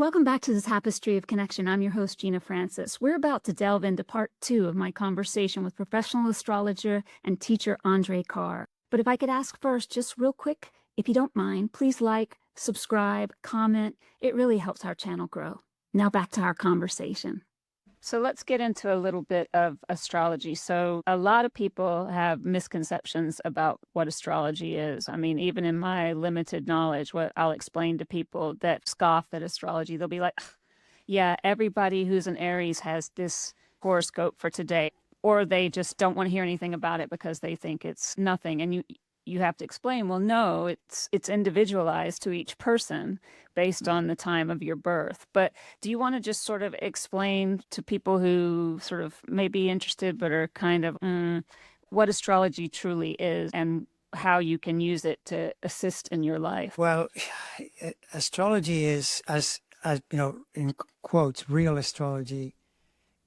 welcome back to the Tapestry of Connection. I'm your host, Gina Francis. We're about to delve into part 2 of my conversation with professional astrologer and teacher Andre Kahr. But if I could ask first, just real quick, if you don't mind, please like, subscribe, comment. It really helps our channel grow. Now back to our conversation. So let's get into a little bit of astrology. So a lot of people have misconceptions about what astrology is. I mean, even in my limited knowledge, what I'll explain to people that scoff at astrology, they'll be like, yeah, everybody who's an Aries has this horoscope for today. Or they just don't want to hear anything about it because they think it's nothing. And you have to explain, well, no, it's individualized to each person based on the time of your birth. But do you want to just sort of explain to people who sort of may be interested but are kind of what astrology truly is and how you can use it to assist in your life? Well, astrology is, as you know, in quotes, real astrology.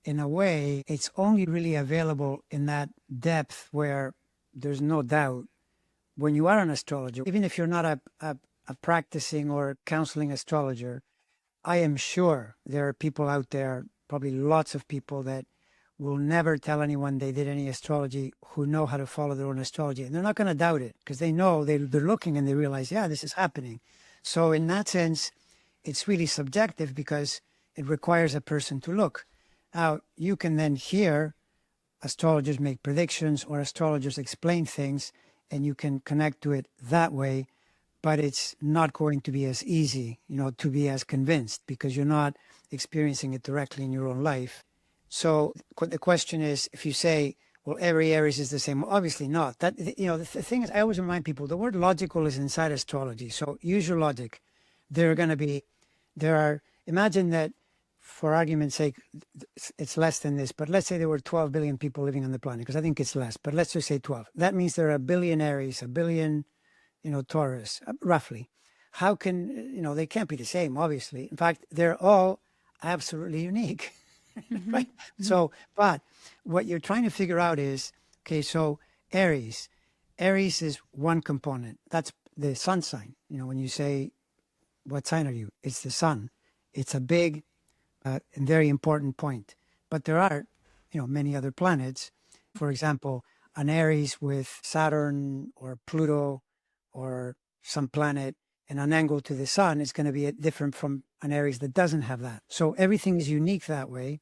In a way, it's only really available in that depth where there's no doubt when you are an astrologer, even if you're not a practicing or counseling astrologer, I am sure there are people out there, probably lots of people that will never tell anyone they did any astrology who know how to follow their own astrology. And they're not going to doubt it because they know they're looking and they realize, yeah, this is happening. So in that sense, it's really subjective because it requires a person to look. Now, you can then hear astrologers make predictions or astrologers explain things, and you can connect to it that way, but it's not going to be as easy, to be as convinced because you're not experiencing it directly in your own life. So the question is, if you say, well, every Aries is the same, well, obviously not. That, the thing is, I always remind people, the word logical is inside astrology. So use your logic. Imagine that, for argument's sake, it's less than this, but let's say there were 12 billion people living on the planet, because I think it's less, but let's just say 12. That means there are a billion Aries, a billion, Taurus, roughly. How can, they can't be the same, obviously. In fact, they're all absolutely unique, right? So, but what you're trying to figure out is, okay, so Aries is one component. That's the sun sign. When you say, what sign are you? It's the sun. It's a big, very important point. But there are, many other planets. For example, an Aries with Saturn or Pluto or some planet and an angle to the sun is going to be different from an Aries that doesn't have that. So everything is unique that way.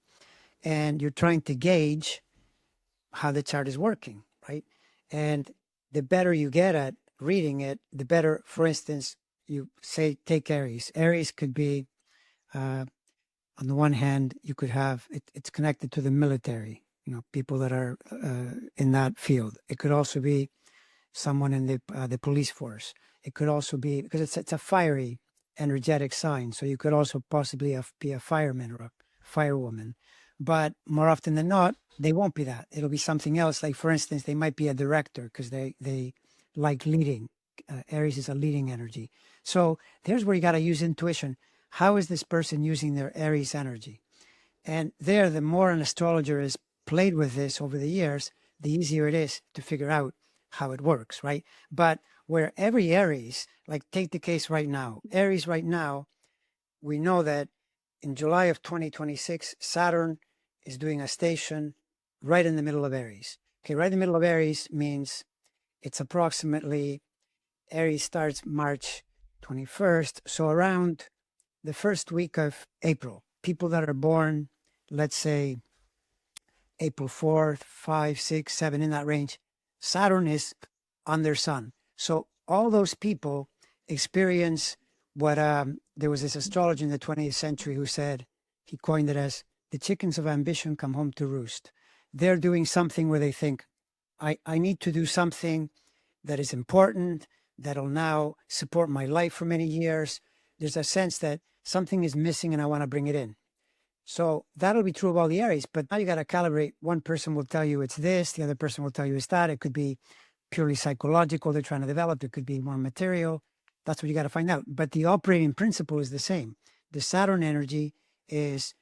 And you're trying to gauge how the chart is working, right? And the better you get at reading it, the better. For instance, you say, take Aries. Aries could be, on the one hand, you could have, it's connected to the military, people that are in that field. It could also be someone in the police force. It could also be, because it's a fiery, energetic sign. So you could also possibly be a fireman or a firewoman. But more often than not, they won't be that. It'll be something else. Like, for instance, they might be a director because they like leading. Aries is a leading energy. So there's where you got to use intuition. How is this person using their Aries energy? And there, the more an astrologer has played with this over the years, the easier it is to figure out how it works, right? But where every Aries, like take the case right now, Aries right now, we know that in July of 2026, Saturn is doing a station right in the middle of Aries. Okay, right in the middle of Aries means it's approximately, Aries starts March 21st, so around the first week of April. People that are born, let's say, April 4th, 5, 6, 7, in that range, Saturn is on their sun. So all those people experience what there was this astrologer in the 20th century who said, he coined it as, the chickens of ambition come home to roost. They're doing something where they think, I need to do something that is important, that'll now support my life for many years. There's a sense that something is missing and I want to bring it in. So that'll be true of all the Aries, but now you got to calibrate. One person will tell you it's this, the other person will tell you it's that. It could be purely psychological they're trying to develop. It could be more material. That's what you got to find out. But the operating principle is the same. The Saturn energy is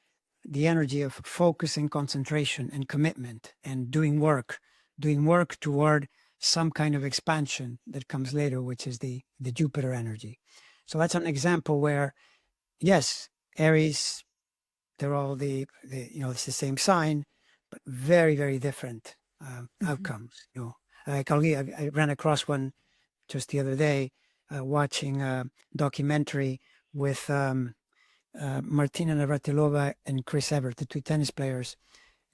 the energy of focus and concentration and commitment and doing work toward some kind of expansion that comes later, which is the Jupiter energy. So that's an example where, yes, Aries, they're all it's the same sign, but very, very different outcomes. Like I ran across one just the other day, watching a documentary with Martina Navratilova and Chris Evert, the two tennis players,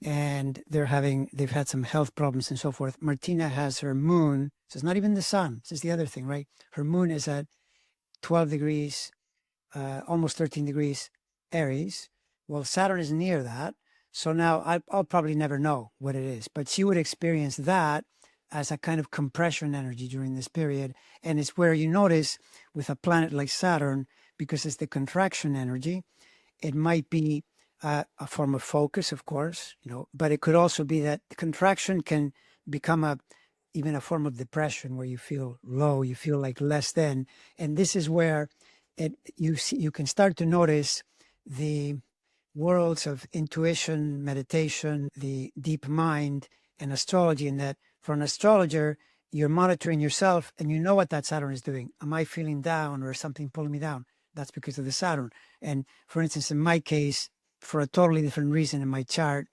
and they've had some health problems and so forth. Martina has her moon, so it's not even the sun. This is the other thing, right? Her moon is at 12 degrees, almost 13 degrees Aries. Well, Saturn is near that. So now I'll probably never know what it is, but she would experience that as a kind of compression energy during this period. And it's where you notice with a planet like Saturn, because it's the contraction energy, it might be a form of focus, of course, but it could also be that the contraction can become even a form of depression where you feel low, you feel like less than. And this is where you can start to notice the worlds of intuition, meditation, the deep mind, and astrology, in that for an astrologer, you're monitoring yourself and you know what that Saturn is doing. Am I feeling down or something pulling me down? That's because of the Saturn. And for instance, in my case, for a totally different reason in my chart,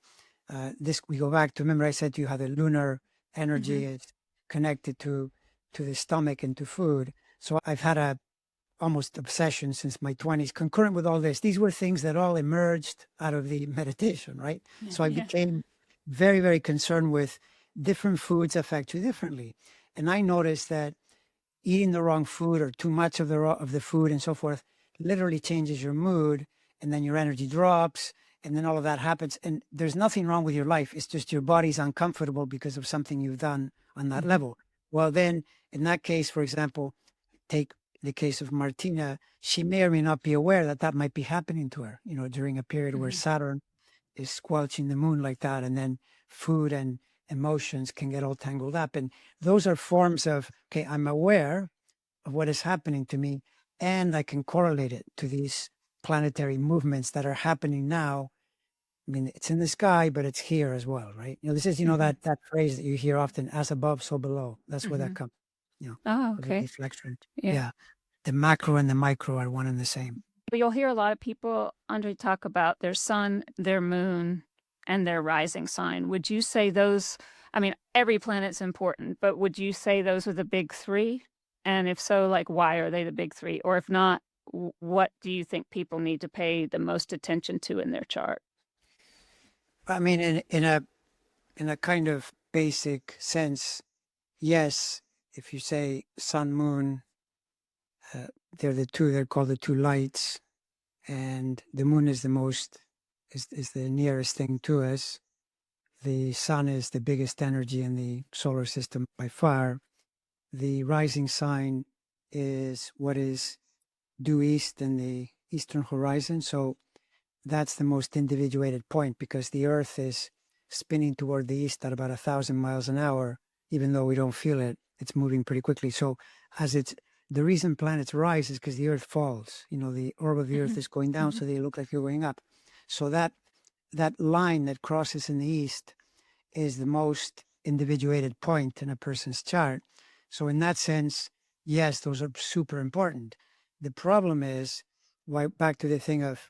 we go back to, remember I said to you how the lunar energy is connected to the stomach and to food. So I've had a almost obsession since my 20s, concurrent with all this. These were things that all emerged out of the meditation, right? So I became very, very concerned with different foods affect you differently. And I noticed that eating the wrong food or too much of the food and so forth literally changes your mood, and then your energy drops, and then all of that happens. And there's nothing wrong with your life. It's just your body's uncomfortable because of something you've done on that level. Well, then in that case, for example, take the case of Martina, she may or may not be aware that that might be happening to her, during a period where Saturn is squelching the moon like that, and then food and emotions can get all tangled up. And those are forms of, okay, I'm aware of what is happening to me, and I can correlate it to these planetary movements that are happening now. I mean, it's in the sky, but it's here as well, right? This is, that phrase that you hear often, as above, so below. That's where that comes, Oh, the okay. reflection. Yeah. The macro and the micro are one and the same. But you'll hear a lot of people, Andre, talk about their sun, their moon, and their rising sign. Would you say those, I mean, every planet's important, but would you say those are the big three? And if so, like, why are they the big three? Or if not, what do you think people need to pay the most attention to in their chart? I mean, in a kind of basic sense, yes, if you say sun, moon, they're called the two lights, and the moon is is the nearest thing to us. The sun is the biggest energy in the solar system by far. The rising sign is what is due east in the eastern horizon. So that's the most individuated point, because the Earth is spinning toward the east at about 1,000 miles an hour. Even though we don't feel it, it's moving pretty quickly. So the reason planets rise is because the Earth falls. The orb of the Earth is going down, so they look like they're going up. So that line that crosses in the east is the most individuated point in a person's chart. So in that sense, yes, those are super important. The problem is, back to the thing of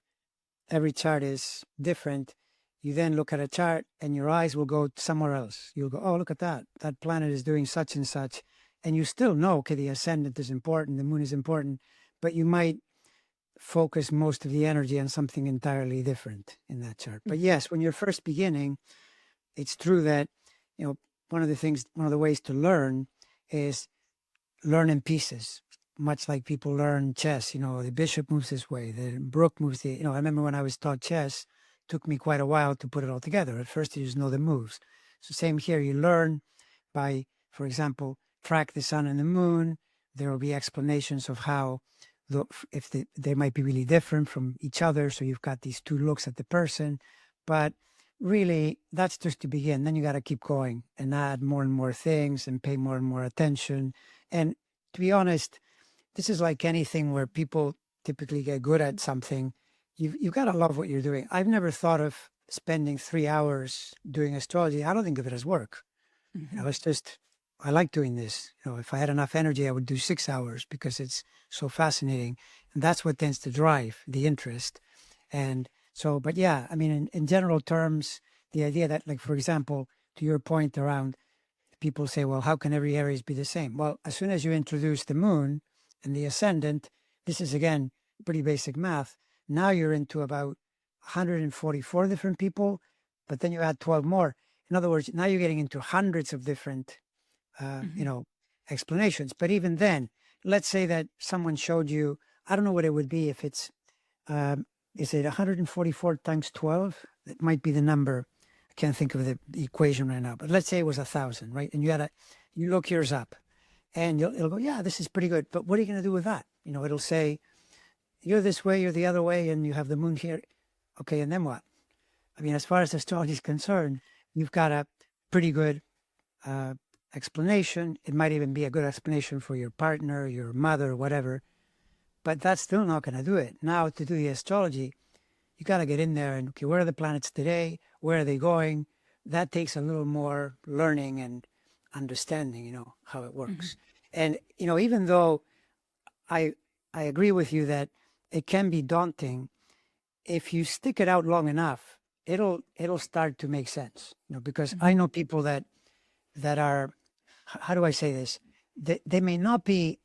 every chart is different. You then look at a chart and your eyes will go somewhere else. You'll go, oh, look at that. That planet is doing such and such. And you still know, okay, the ascendant is important, the moon is important, but you might focus most of the energy on something entirely different in that chart. But yes, when you're first beginning, it's true that, one of the ways to learn is learn in pieces, much like people learn chess. The bishop moves this way, the rook moves I remember when I was taught chess, it took me quite a while to put it all together. At first, you just know the moves. So same here, you learn by, for example, track the sun and the moon. There will be explanations of how, they might be really different from each other. So you've got these two looks at the person, but really that's just to begin. Then you got to keep going and add more and more things and pay more and more attention. And to be honest, this is like anything where people typically get good at something. You've got to love what you're doing. I've never thought of spending 3 hours doing astrology. I don't think of it as work. It's just, I like doing this. If I had enough energy, I would do 6 hours because it's so fascinating. And that's what tends to drive the interest. And so, but yeah, I mean, in general terms, the idea that, like, for example, to your point around people say, well, how can every Aries be the same? Well, as soon as you introduce the moon and the ascendant, this is again pretty basic math. Now you're into about 144 different people, but then you add 12 more. In other words, now you're getting into hundreds of different, explanations. But even then, let's say that someone showed you, I don't know what it would be if it's, is it 144 times 12? That might be the number. I can't think of the equation right now, but let's say it was 1,000, right? And you look yours up and it'll go, yeah, this is pretty good. But what are you going to do with that? It'll say, you're this way, you're the other way, and you have the moon here. Okay, and then what? I mean, as far as astrology is concerned, you've got a pretty good explanation. It might even be a good explanation for your partner, your mother, whatever. But that's still not going to do it. Now, to do the astrology, you got to get in there and, okay, where are the planets today? Where are they going? That takes a little more learning and understanding, how it works. And, even though I agree with you that it can be daunting, if you stick it out long enough, it'll start to make sense, because I know people that are, how do I say this? They may not be,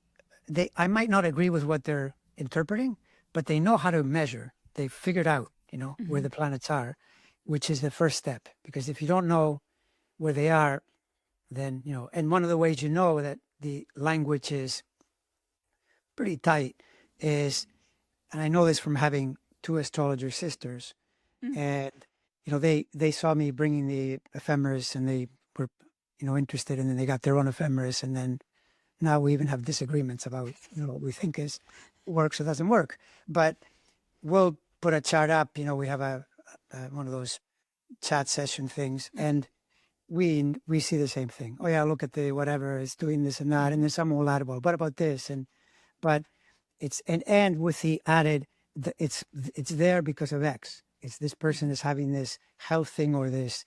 I might not agree with what they're interpreting, but they know how to measure. They've figured out, where the planets are, which is the first step. Because if you don't know where they are, then, and one of the ways you know that the language is pretty tight is, and I know this from having two astrologer sisters, and, they saw me bringing the ephemeris and they were, interested, and then they got their own ephemeris, and then now we even have disagreements about what we think is works or doesn't work. But we'll put a chart up. We have a one of those chat session things, and we see the same thing. Oh yeah, look at the whatever is doing this and that, and then someone will add, well, what about this? But it's and with the added, it's there because of X. It's this person is having this health thing or this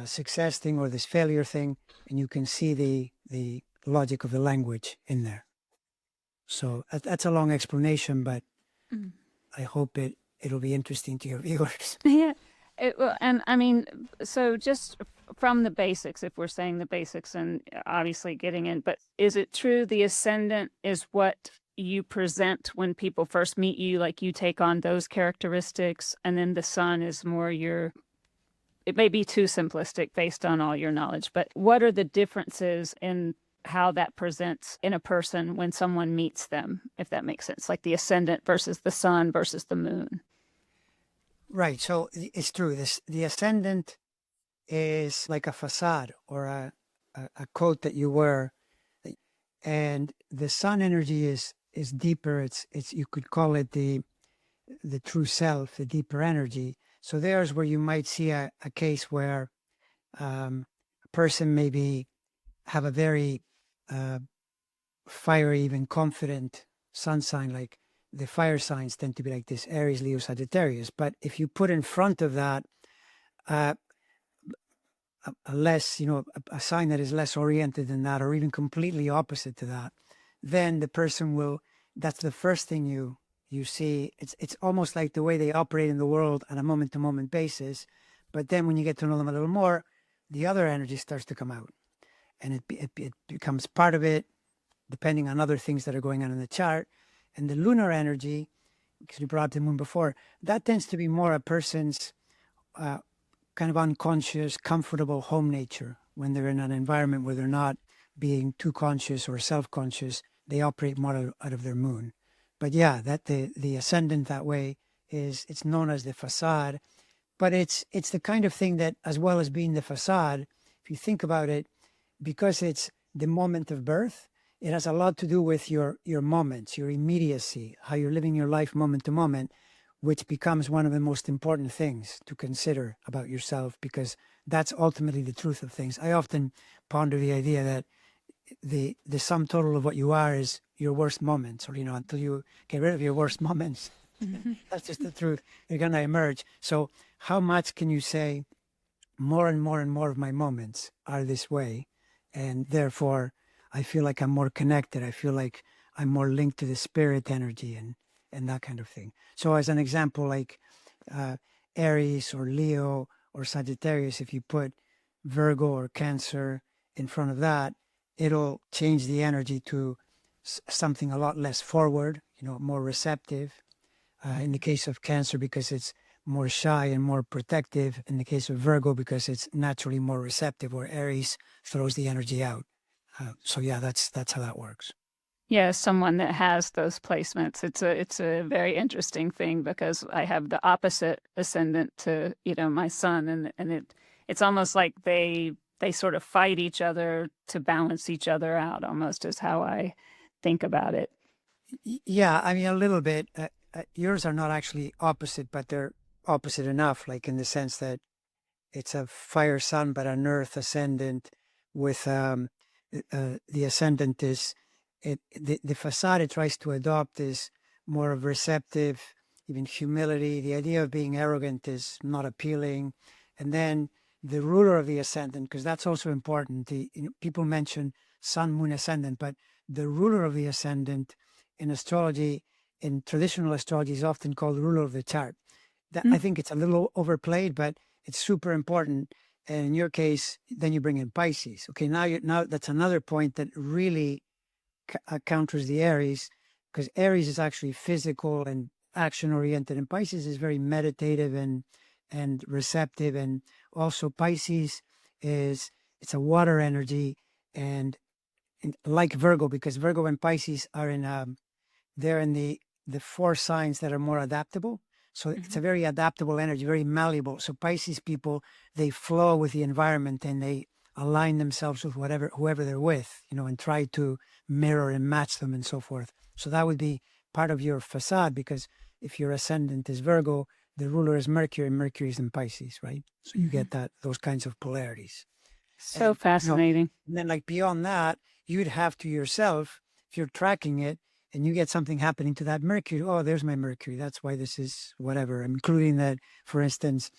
success thing or this failure thing, and you can see the logic of the language in there. So that's a long explanation, but I hope it'll be interesting to your viewers. Yeah. And I mean, so just from the basics, if we're saying the basics and obviously getting in, but is it true the ascendant is what you present when people first meet you, like you take on those characteristics, and then the sun is more it may be too simplistic based on all your knowledge, but what are the differences in how that presents in a person when someone meets them, if that makes sense, like the ascendant versus the sun versus the moon? Right. So it's true. The ascendant is like a facade or a coat that you wear, and the sun energy is deeper. It's you could call it the true self, the deeper energy. So there's where you might see a case where a person maybe have a very fiery, even confident sun sign, like the fire signs tend to be like this: Aries, Leo, Sagittarius. But if you put in front of that a less, a sign that is less oriented than that, or even completely opposite to that, then the person will, that's the first thing you see. It's almost like the way they operate in the world on a moment to moment basis. But then when you get to know them a little more, the other energy starts to come out, and it becomes part of it, depending on other things that are going on in the chart. And the lunar energy, because we brought up the moon before, that tends to be more a person's kind of unconscious, comfortable home nature. When they're in an environment where they're not being too conscious or self-conscious, they operate more out of their moon. But yeah, that the ascendant that way it's known as the facade. But it's the kind of thing that, as well as being the facade, if you think about it, because it's the moment of birth, it has a lot to do with your moments, your immediacy, how you're living your life moment to moment, which becomes one of the most important things to consider about yourself, because that's ultimately the truth of things. I often ponder the idea that the sum total of what you are is your worst moments, or, until you get rid of your worst moments, that's just the truth. They're going to emerge. So how much can you say more and more and more of my moments are this way? And therefore, I feel like I'm more connected. I feel like I'm more linked to the spirit energy and that kind of thing. So as an example, like Aries or Leo or Sagittarius, if you put Virgo or Cancer in front of that, it'll change the energy to something a lot less forward, more receptive. In the case of Cancer, because it's more shy and more protective. In the case of Virgo, because it's naturally more receptive, or Aries throws the energy out. So yeah, that's how that works. Yeah, someone that has those placements. It's a very interesting thing because I have the opposite ascendant to, my son, and it's almost like they sort of fight each other to balance each other out, almost is how I think about it. Yeah, I mean, a little bit. Yours are not actually opposite, but they're opposite enough, like in the sense that it's a fire sun, but an earth ascendant with the ascendant is the facade it tries to adopt is more of receptive, even humility. The idea of being arrogant is not appealing. And then the ruler of the ascendant, because that's also important. People mention sun, moon, ascendant, but the ruler of the ascendant in astrology, in traditional astrology, is often called ruler of the chart. I think it's a little overplayed, but it's super important. And in your case, then you bring in Pisces. Okay, now that's another point that really counters the Aries, because Aries is actually physical and action oriented, and Pisces is very meditative and receptive. And also Pisces it's a water energy, and like Virgo, because Virgo and Pisces are they're in the four signs that are more adaptable. So it's a very adaptable energy, very malleable. So Pisces people, they flow with the environment and they align themselves with whoever they're with, and try to mirror and match them and so forth. So that would be part of your facade, because if your ascendant is Virgo, the ruler is Mercury, and Mercury is in Pisces, right? So you get those kinds of polarities. So And, fascinating. and then like beyond that, you'd have to yourself, if you're tracking it, and you get something happening to that Mercury, oh, there's my Mercury. That's why this is whatever. Including that, for instance,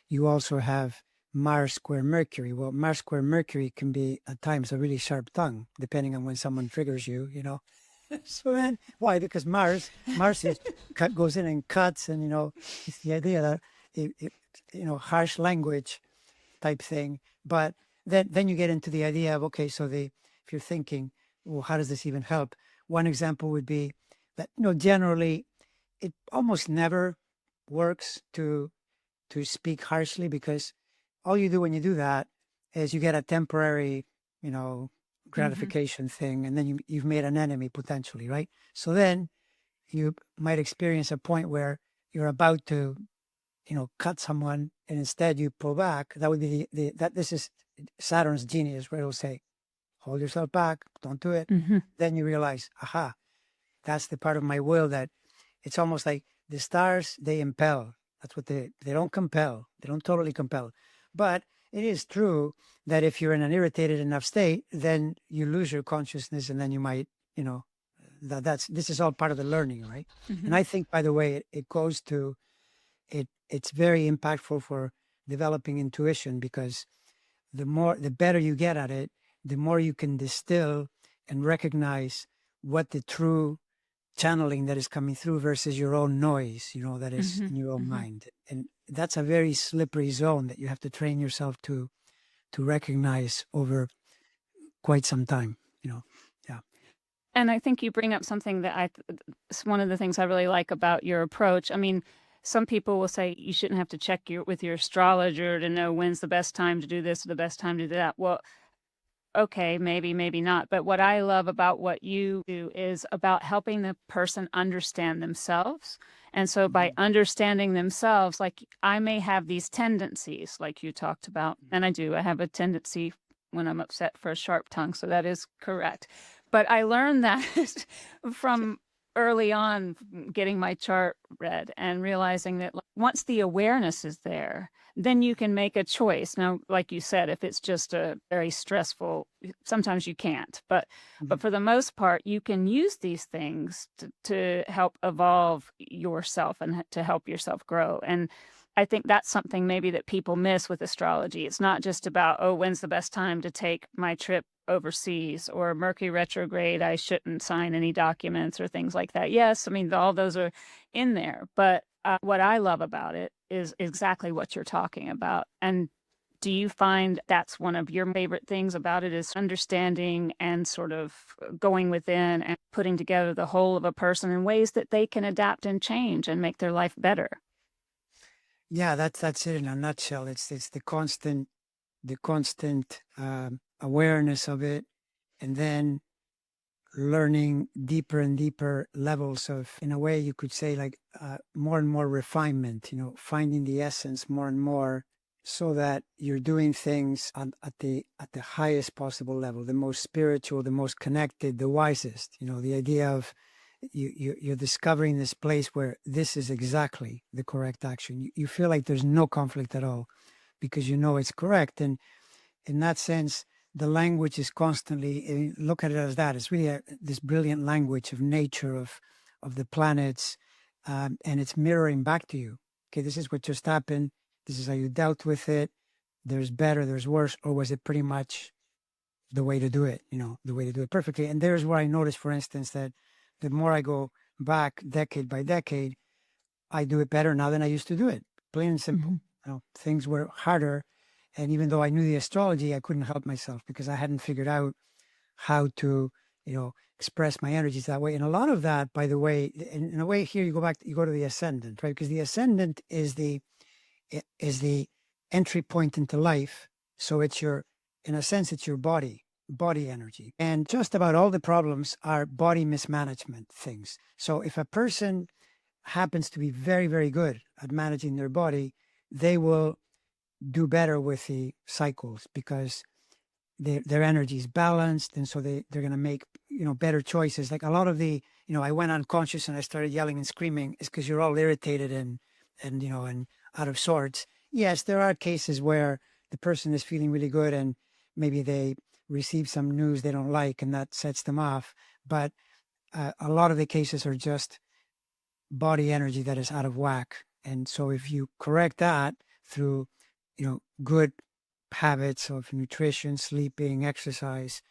you also have Mars square Mercury. Well, Mars square Mercury can be at times a really sharp tongue, depending on when someone triggers you, So then, why? Because Mars goes in and cuts, and, it's the idea that, harsh language type thing. But then you get into the idea of, okay, so if you're thinking, well, how does this even help? One example would be that, generally it almost never works to speak harshly, because all you do when you do that is you get a temporary, gratification thing, and then you've made an enemy potentially, right? So then you might experience a point where you're about to, cut someone, and instead you pull back. That would be this is Saturn's genius, where it'll say, hold yourself back, don't do it. Then you realize, aha, that's the part of my will that it's almost like the stars, they impel. That's what they don't compel. They don't totally compel. But it is true that if you're in an irritated enough state, then you lose your consciousness, and then you might, this is all part of the learning, right? And I think, by the way, it goes to it's very impactful for developing intuition, because the better you get at it, the more you can distill and recognize what the true channeling that is coming through versus your own noise, that is in your own mind. And that's a very slippery zone that you have to train yourself to recognize over quite some time, Yeah. And I think you bring up something that it's one of the things I really like about your approach. I mean, some people will say you shouldn't have to check with your astrologer to know when's the best time to do this or the best time to do that. Well, okay, maybe, maybe not. But what I love about what you do is about helping the person understand themselves. And so by understanding themselves, like I may have these tendencies, like you talked about, and I do. I have a tendency when I'm upset for a sharp tongue. So that is correct. But I learned that from early on getting my chart read and realizing that once the awareness is there, then you can make a choice. Now, like you said, if it's just a very stressful, sometimes you can't. But for the most part, you can use these things to help evolve yourself and to help yourself grow. And I think that's something maybe that people miss with astrology. It's not just about, oh, when's the best time to take my trip overseas, or Mercury retrograde, I shouldn't sign any documents or things like that. Yes, I mean, all those are in there. But what I love about it is exactly what you're talking about. And do you find that's one of your favorite things about it is understanding and sort of going within and putting together the whole of a person in ways that they can adapt and change and make their life better? Yeah, that's it in a nutshell. It's the constant awareness of it, and then learning deeper and deeper levels of, in a way, you could say, like more and more refinement. Finding the essence more and more, so that you're doing things at the highest possible level, the most spiritual, the most connected, the wisest. The idea of you're discovering this place where this is exactly the correct action. You feel like there's no conflict at all because it's correct. And in that sense, the language is constantly, look at it as that. It's really this brilliant language of nature, of the planets, and it's mirroring back to you. Okay, this is what just happened. This is how you dealt with it. There's better, there's worse, or was it pretty much the way to do it? The way to do it perfectly. And there's where I notice, for instance, that the more I go back decade by decade, I do it better now than I used to do it. Plain and simple. Mhm. Things were harder. And even though I knew the astrology, I couldn't help myself because I hadn't figured out how to, express my energies that way. And a lot of that, by the way, in a way, here you go to the ascendant, right? Because the ascendant is the entry point into life. So in a sense, it's your body energy. And just about all the problems are body mismanagement things. So if a person happens to be very, very good at managing their body, they will do better with the cycles because their energy is balanced, and so they're going to make better choices. Like a lot of the I went unconscious and I started yelling and screaming is because you're all irritated and out of sorts. Yes, there are cases where the person is feeling really good and maybe they receive some news they don't like and that sets them off, but a lot of the cases are just body energy that is out of whack. And so if you correct that through good habits of nutrition, sleeping, exercise,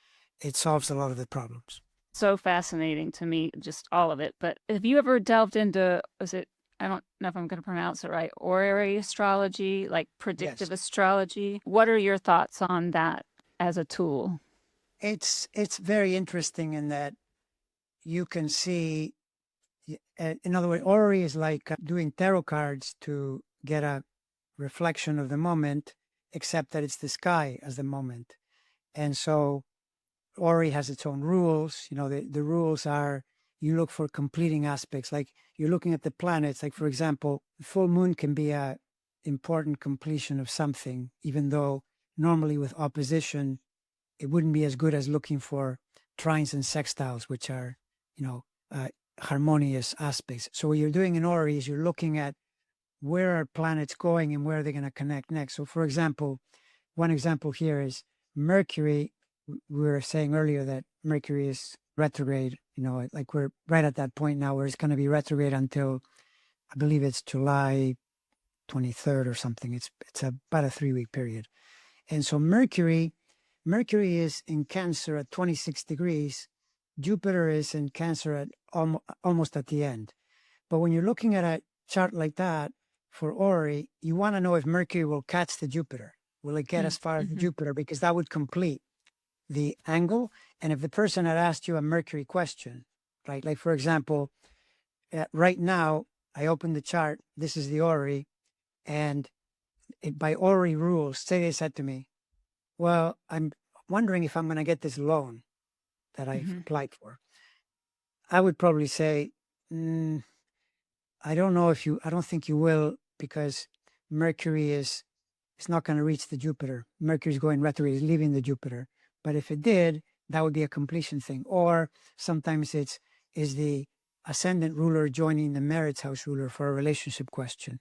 it solves a lot of the problems. So fascinating to me, just all of it. But have you ever delved into, I don't know if I'm going to pronounce it right, Horary astrology, like Yes. predictive astrology? What are your thoughts on that as a tool? It's very interesting in that you can see, in other words, Horary is like doing tarot cards to get a reflection of the moment, except that it's the sky as the moment. And so Ori has its own rules. The rules are you look for completing aspects, like you're looking at the planets. Like, for example, the full moon can be a important completion of something, even though normally with opposition, it wouldn't be as good as looking for trines and sextiles, which are, you know, uh, harmonious aspects. So what you're doing in Ori is you're looking at where are planets going and where are they going to connect next. So, for example, one example here is Mercury. We were saying earlier that Mercury is retrograde, like we're right at that point now where it's going to be retrograde until I believe it's July 23rd or something. It's about a 3-week period. And so Mercury is in Cancer at 26 degrees. Jupiter is in Cancer at almost at the end. But when you're looking at a chart like that for Ori, you want to know if Mercury will catch the Jupiter. Will it get as far as the Mm-hmm. Jupiter? Because that would complete the angle. And if the person had asked you a Mercury question, right? Like, for example, right now, I opened the chart. This is the Ori. And by Ori rules, say they said to me, well, I'm wondering if I'm going to get this loan that I've Mm-hmm. applied for. I would probably say, I don't know I don't think you will because Mercury it's not going to reach the Jupiter. Mercury is going retrograde, is leaving the Jupiter. But if it did, that would be a completion thing. Or sometimes is the ascendant ruler joining the marriage house ruler for a relationship question?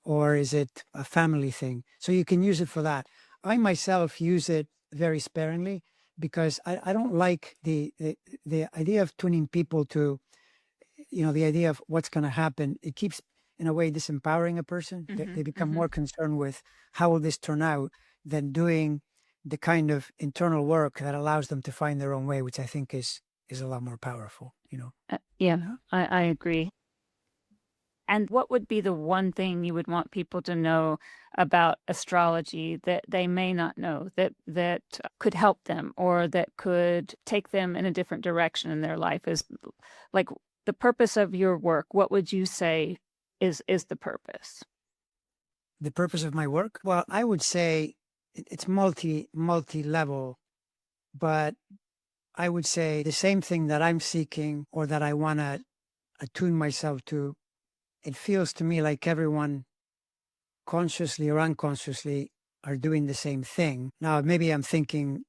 Or is it a family thing? So you can use it for that. I myself use it very sparingly because I don't like the idea of tuning people to, the idea of what's going to happen. It keeps, in a way, disempowering a person. They become Mm-hmm. more concerned with how will this turn out than doing the kind of internal work that allows them to find their own way, which I think is a lot more powerful. Yeah, I agree. And what would be the one thing you would want people to know about astrology that they may not know, that could help them or that could take them in a different direction in their life? Is like the purpose of your work, what would you say is the purpose? The purpose of my work? Well, I would say it's multi-level, but I would say the same thing that I'm seeking or that I want to attune myself to. It feels to me like everyone, consciously or unconsciously, are doing the same thing. Now, maybe I'm thinking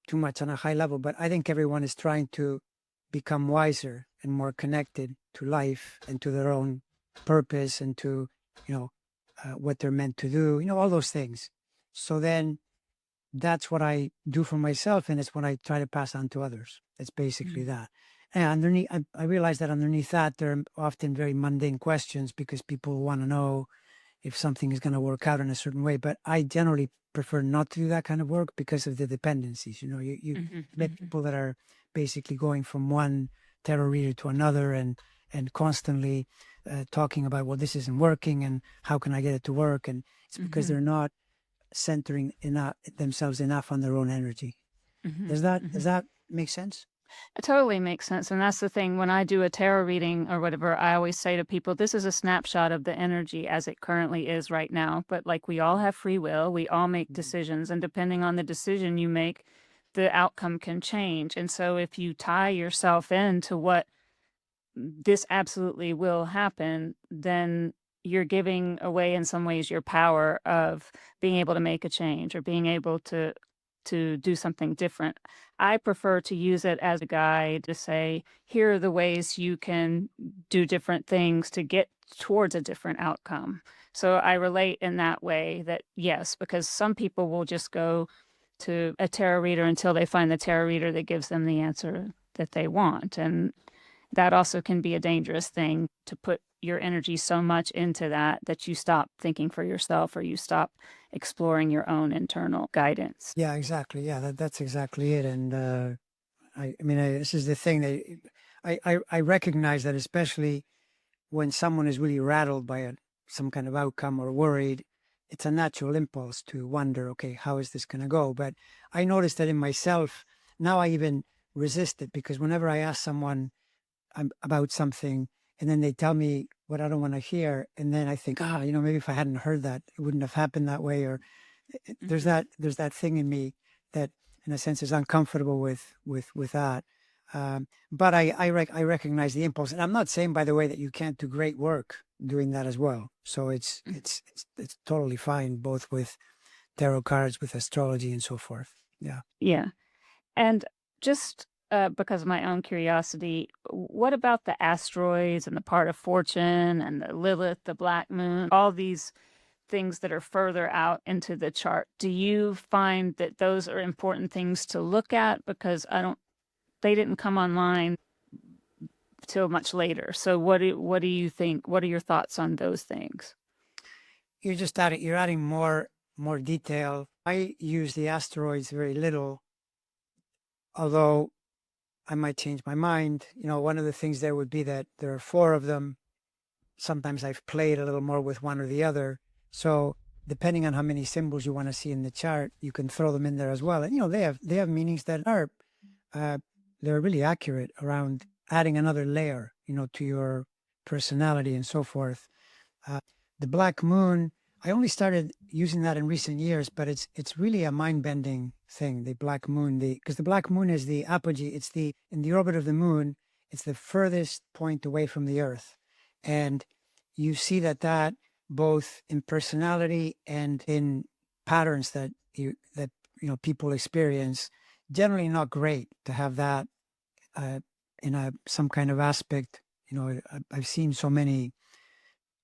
too much on a high level, but I think everyone is trying to become wiser and more connected to life and to their own purpose and to, you know, what they're meant to do, all those things. So then that's what I do for myself, and it's what I try to pass on to others. It's basically that. And underneath, I realize that underneath that, there are often very mundane questions because people want to know if something is going to work out in a certain way. But I generally prefer not to do that kind of work because of the dependencies. You met people that are basically going from one tarot reader to another and constantly talking about, well, this isn't working and how can I get it to work? And it's because they're not centering themselves enough on their own energy. Does that make sense? It totally makes sense. And that's the thing. When I do a tarot reading or whatever, I always say to people, this is a snapshot of the energy as it currently is right now. But like we all have free will, we all make decisions. And depending on the decision you make, the outcome can change. And so if you tie yourself into what this absolutely will happen, then you're giving away in some ways your power of being able to make a change or being able to do something different. I prefer to use it as a guide to say, here are the ways you can do different things to get towards a different outcome. So I relate in that way that yes, because some people will just go to a tarot reader until they find the tarot reader that gives them the answer that they want. And that also can be a dangerous thing to put your energy so much into that you stop thinking for yourself or you stop exploring your own internal guidance. Yeah, exactly. Yeah, that's exactly it. And this is the thing that I recognize that, especially when someone is really rattled by some kind of outcome or worried, it's a natural impulse to wonder, okay, how is this going to go? But I noticed that in myself, now I even resist it because whenever I ask someone about something and then they tell me what I don't want to hear, and then I think, maybe if I hadn't heard that, it wouldn't have happened that way. Or there's that thing in me that, in a sense, is uncomfortable with that. But I recognize the impulse, and I'm not saying, by the way, that you can't do great work doing that as well. So it's totally fine, both with tarot cards, with astrology, and so forth. Yeah. Yeah. And just because of my own curiosity, what about the asteroids and the part of fortune and the Lilith, the black moon, all these things that are further out into the chart? Do you find that those are important things to look at? Because they didn't come online till much later. So what do you think? What are your thoughts on those things? You're adding more detail. I use the asteroids very little, although I might change my mind. One of the things there would be that there are 4 of them. Sometimes I've played a little more with one or the other. So depending on how many symbols you want to see in the chart, you can throw them in there as well. And they have meanings that are they're really accurate around adding another layer, to your personality and so forth. The black moon, I only started using that in recent years, but it's really a mind-bending thing. The black moon, because the black moon is the apogee. It's in the orbit of the moon. It's the furthest point away from the Earth, and you see that both in personality and in patterns that people experience. Generally, not great to have that in some kind of aspect. I've seen so many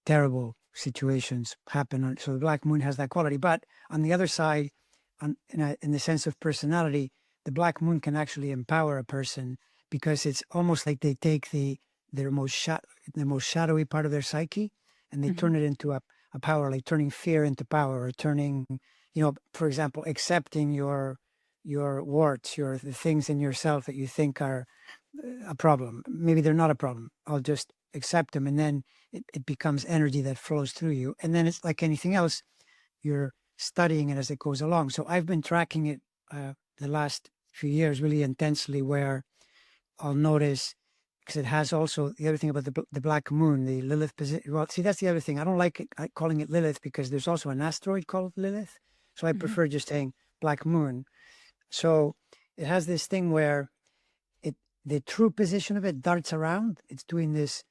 terrible situations happen. So the black moon has that quality. But on the other side, in the sense of personality, the black moon can actually empower a person because it's almost like they take the most shadowy part of their psyche and they turn it into a power, like turning fear into power, or turning, for example, accepting your warts, the things in yourself that you think are a problem. Maybe they're not a problem. I'll just accept them, and then it becomes energy that flows through you. And then it's like anything else, you're studying it as it goes along. So I've been tracking it the last few years really intensely, where I'll notice, because it has also the other thing about the black moon, the Lilith position. Well, see, that's the other thing. I don't like calling it Lilith because there's also an asteroid called Lilith. So I prefer just saying black moon. So it has this thing where the true position of it darts around. It's doing this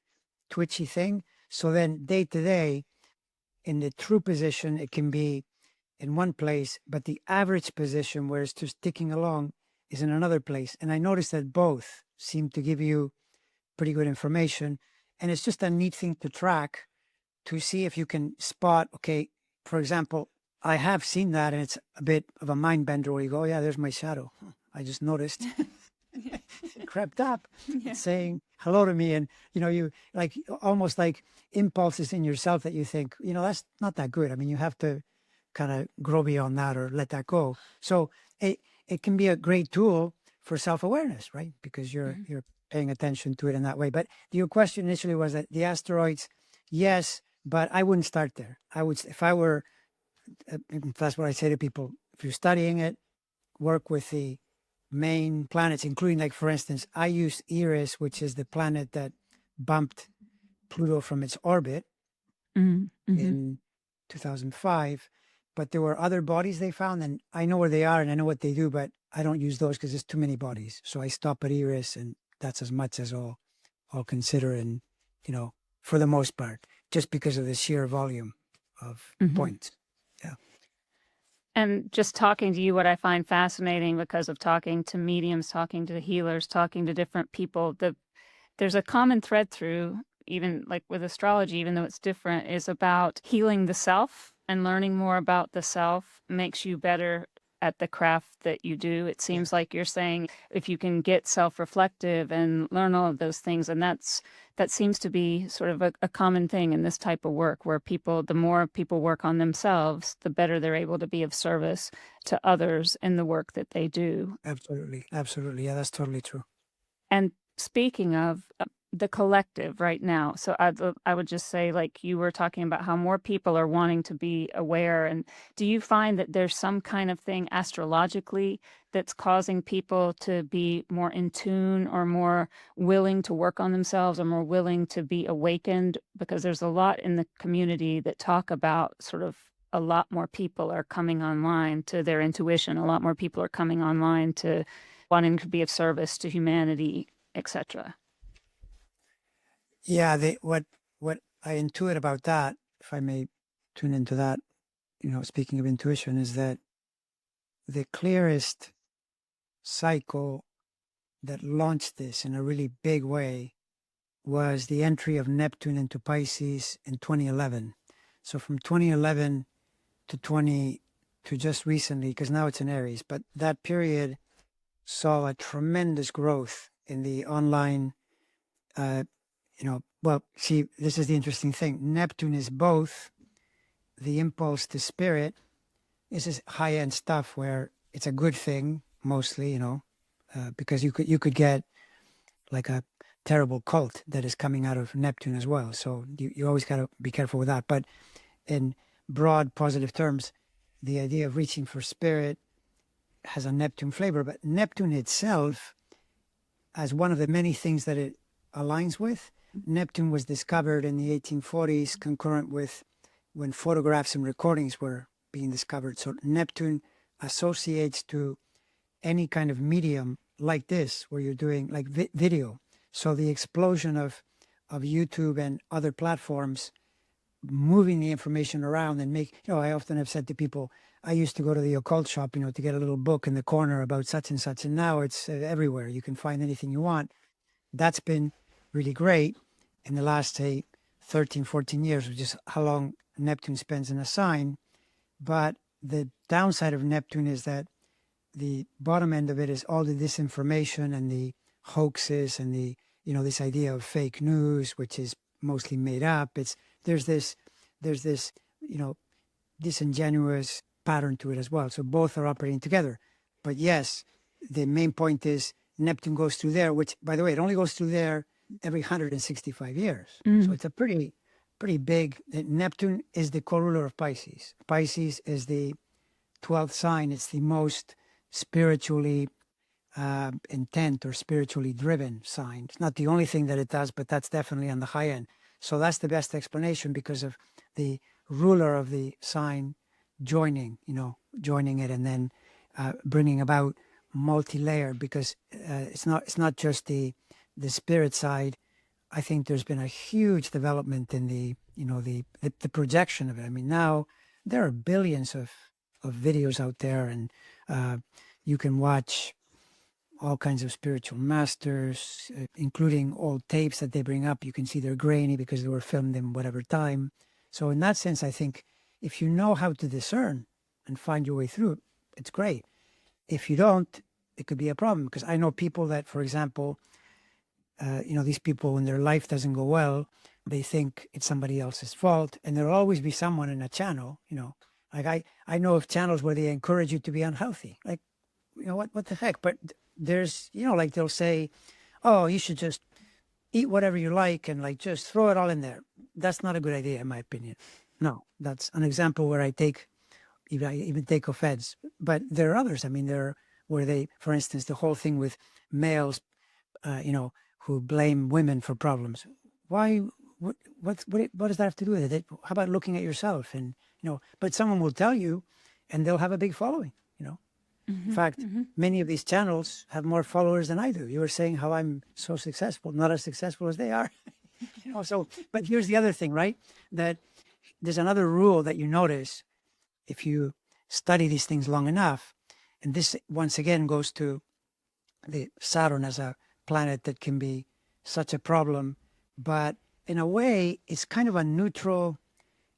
twitchy thing. So then day to day, in the true position, it can be in one place, but the average position where it's just ticking along is in another place. And I noticed that both seem to give you pretty good information. And it's just a neat thing to track to see if you can spot, okay, for example, I have seen that, and it's a bit of a mind bender where you go, oh, yeah, there's my shadow. I just noticed. It crept up, saying hello to me. And, you like almost like impulses in yourself that you think, that's not that good. I mean, you have to kind of grow beyond that or let that go. So it can be a great tool for self-awareness, right? Because you're paying attention to it in that way. But your question initially was that the asteroids, yes, but I wouldn't start there. I would, if I were, that's what I say to people, if you're studying it, work with the main planets, including, like, for instance, I use Eris, which is the planet that bumped Pluto from its orbit in 2005. But there were other bodies they found, and I know where they are and I know what they do, but I don't use those because there's too many bodies. So I stop at Eris, and that's as much as I'll consider, and, for the most part, just because of the sheer volume of points. Yeah. And just talking to you, what I find fascinating, because of talking to mediums, talking to healers, talking to different people, there's a common thread through, even like with astrology, even though it's different, is about healing the self, and learning more about the self makes you better at the craft that you do. It seems like you're saying if you can get self-reflective and learn all of those things, and that seems to be sort of a common thing in this type of work, where the more people work on themselves, the better they're able to be of service to others in the work that they do. Absolutely. Absolutely. Yeah, that's totally true. And speaking of the collective right now, so I would just say, like you were talking about how more people are wanting to be aware. And do you find that there's some kind of thing astrologically that's causing people to be more in tune, or more willing to work on themselves, or more willing to be awakened? Because there's a lot in the community that talk about sort of a lot more people are coming online to their intuition. A lot more people are coming online to wanting to be of service to humanity, etc. Yeah, what I intuit about that, if I may tune into that, speaking of intuition, is that the clearest cycle that launched this in a really big way was the entry of Neptune into Pisces in 2011. So from 2011 to just recently, because now it's in Aries, but that period saw a tremendous growth in the online. Well, see, this is the interesting thing. Neptune is both the impulse to spirit. This is high-end stuff where it's a good thing mostly, because you could get like a terrible cult that is coming out of Neptune as well. So you always got to be careful with that. But in broad positive terms, the idea of reaching for spirit has a Neptune flavor. But Neptune itself, as one of the many things that it aligns with, Neptune was discovered in the 1840s, concurrent with when photographs and recordings were being discovered. So Neptune associates to any kind of medium like this, where you're doing like video. So the explosion of YouTube and other platforms moving the information around and I often have said to people, I used to go to the occult shop, to get a little book in the corner about such and such. And now it's everywhere. You can find anything you want. That's been really great in the last, say, 13, 14 years, which is how long Neptune spends in a sign. But the downside of Neptune is that the bottom end of it is all the disinformation and the hoaxes and the, this idea of fake news, which is mostly made up. There's this, disingenuous pattern to it as well. So both are operating together. But yes, the main point is Neptune goes through there, which, by the way, it only goes through there every 165 years. So Mm. it's a pretty big. Neptune is the co-ruler of Pisces. Pisces is the 12th sign. It's the most spiritually intent or spiritually driven sign. It's not the only thing that it does, but that's definitely on the high end. So that's the best explanation because of the ruler of the sign joining it and then bringing about multi-layered, because it's not just the spirit side. I think there's been a huge development in the projection of it. I mean, now there are billions of videos out there, and you can watch all kinds of spiritual masters, including old tapes that they bring up. You can see they're grainy because they were filmed in whatever time. So in that sense, I think if you know how to discern and find your way through, it's great. If you don't, it could be a problem, because I know people that, for example, these people, when their life doesn't go well, they think it's somebody else's fault. And there'll always be someone in a channel, like I know of channels where they encourage you to be unhealthy. Like, what the heck? But there's, like they'll say, oh, you should just eat whatever you like and like just throw it all in there. That's not a good idea, in my opinion. No, that's an example where I even take offense. But there are others. I mean, where they, for instance, the whole thing with males, who blame women for problems. Why? What does that have to do with it? How about looking at yourself? And but someone will tell you, and they'll have a big following. In fact, many of these channels have more followers than I do. You were saying how I'm so successful, not as successful as they are. So, but here's the other thing, right? That there's another rule that you notice if you study these things long enough. And this, once again, goes to the Saturn as a planet that can be such a problem. But in a way, it's kind of a neutral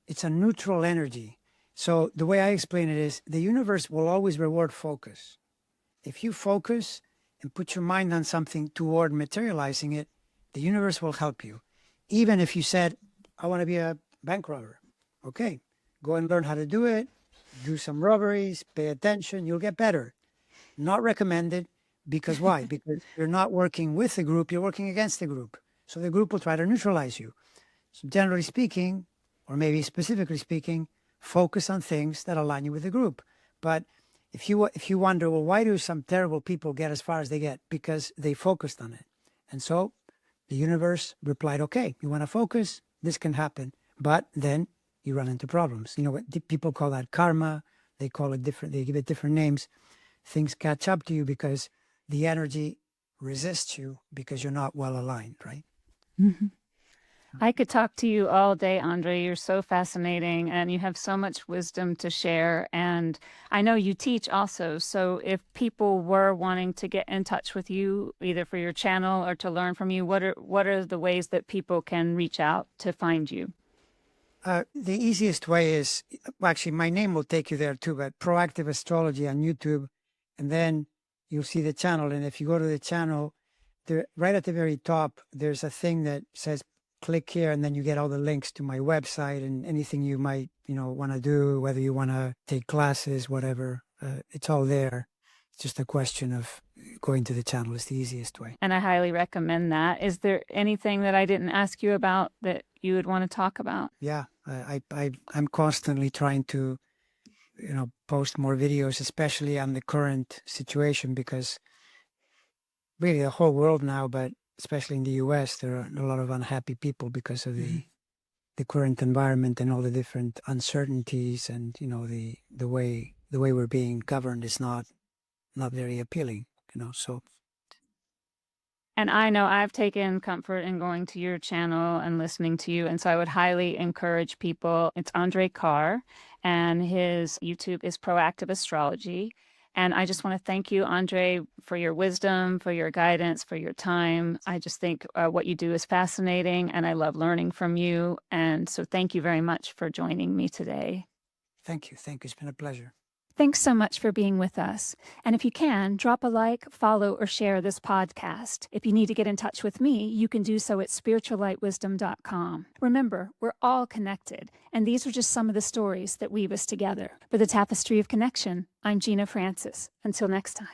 energy. So the way I explain it is the universe will always reward focus. If you focus and put your mind on something toward materializing it, the universe will help you. Even if you said, I want to be a bank robber. Okay, go and learn how to do it, do some robberies, pay attention, you'll get better. Not recommended, because why? Because you're not working with the group, you're working against the group. So the group will try to neutralize you. So generally speaking, or maybe specifically speaking, focus on things that align you with the group. But if you wonder, well, why do some terrible people get as far as they get? Because they focused on it. And so the universe replied, okay, you want to focus, this can happen. But then you run into problems. What people call that karma. They call it different, they give it different names. Things catch up to you because the energy resists you because you're not well aligned, right? Mm-hmm. I could talk to you all day, Andre. You're so fascinating and you have so much wisdom to share. And I know you teach also. So if people were wanting to get in touch with you, either for your channel or to learn from you, what are the ways that people can reach out to find you? The easiest way is, well, actually, my name will take you there too, but Proactive Astrology on YouTube. And then you'll see the channel. And if you go to the channel, right at the very top, there's a thing that says click here, and then you get all the links to my website and anything you might want to do, whether you want to take classes, whatever. It's all there. It's just a question of going to the channel. Is the easiest way. And I highly recommend that. Is there anything that I didn't ask you about that you would want to talk about? Yeah, I'm constantly trying to post more videos, especially on the current situation, because really the whole world now, but especially in the US, there are a lot of unhappy people because of the current environment and all the different uncertainties, and the way we're being governed is not very appealing, so. And I know I've taken comfort in going to your channel and listening to you. And so I would highly encourage people. It's Andre Kahr, and his YouTube is Proactive Astrology. And I just want to thank you, Andre, for your wisdom, for your guidance, for your time. I just think what you do is fascinating, and I love learning from you. And so thank you very much for joining me today. Thank you. It's been a pleasure. Thanks so much for being with us. And if you can, drop a like, follow, or share this podcast. If you need to get in touch with me, you can do so at spirituallightwisdom.com. Remember, we're all connected, and these are just some of the stories that weave us together. For the Tapestry of Connection, I'm Gina Francis. Until next time.